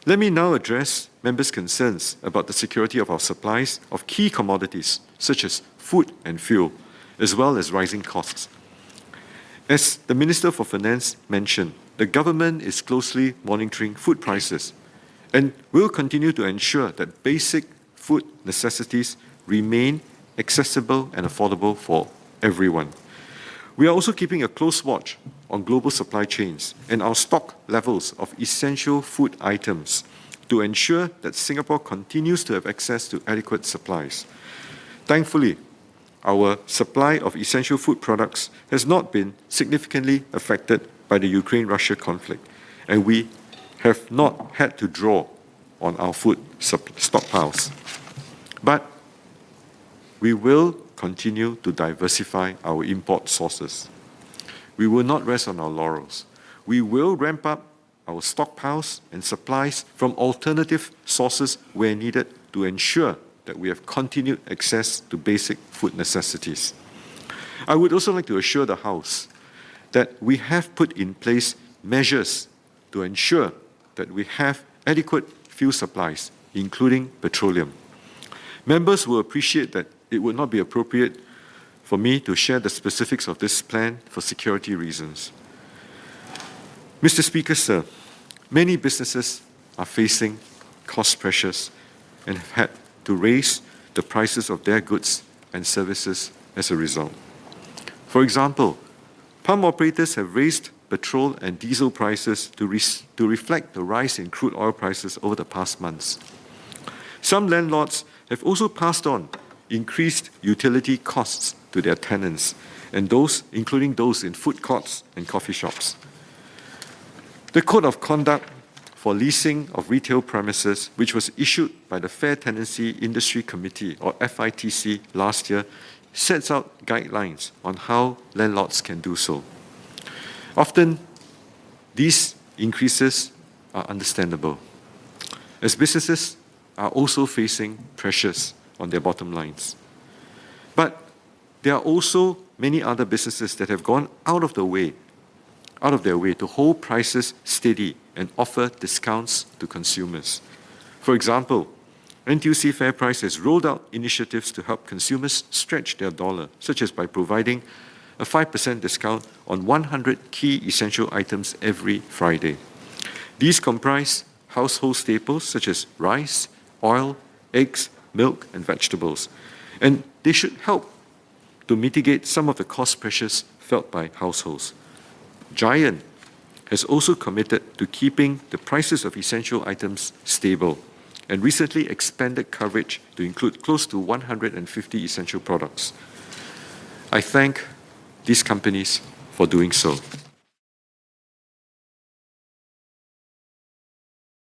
Let me now address members' concerns about the security of our supplies of key commodities, such as food and fuel, as well as rising costs. As the Minister for Finance mentioned, the government is closely monitoring food prices and will continue to ensure that basic food necessities remain accessible and affordable for everyone. We are also keeping a close watch on global supply chains and our stock levels of essential food items to ensure that Singapore continues to have access to adequate supplies. Thankfully, our supply of essential food products has not been significantly affected by the Ukraine-Russia conflict, and we have not had to draw on our food stockpiles. But we will continue to diversify our import sources. We will not rest on our laurels. We will ramp up our stockpiles and supplies from alternative sources where needed to ensure that we have continued access to basic food necessities. I would also like to assure the House that we have put in place measures to ensure that we have adequate fuel supplies, including petroleum. Members will appreciate that it would not be appropriate for me to share the specifics of this plan for security reasons. Mr. Speaker, sir, many businesses are facing cost pressures and have had to raise the prices of their goods and services as a result. For example, pump operators have raised petrol and diesel prices to reflect the rise in crude oil prices over the past months. Some landlords have also passed on increased utility costs to their tenants, and including those in food courts and coffee shops. The Code of Conduct for Leasing of Retail Premises, which was issued by the Fair Tenancy Industry Committee, or FITC, last year, sets out guidelines on how landlords can do so. Often, these increases are understandable, as businesses are also facing pressures on their bottom lines. But there are also many other businesses that have gone out of their way to hold prices steady and offer discounts to consumers. For example, NTUC FairPrice has rolled out initiatives to help consumers stretch their dollar, such as by providing a 5% discount on 100 key essential items every Friday. These comprise household staples such as rice, oil, eggs, milk, and vegetables. And they should help to mitigate some of the cost pressures felt by households. Giant has also committed to keeping the prices of essential items stable and recently expanded coverage to include close to 150 essential products. I thank these companies for doing so.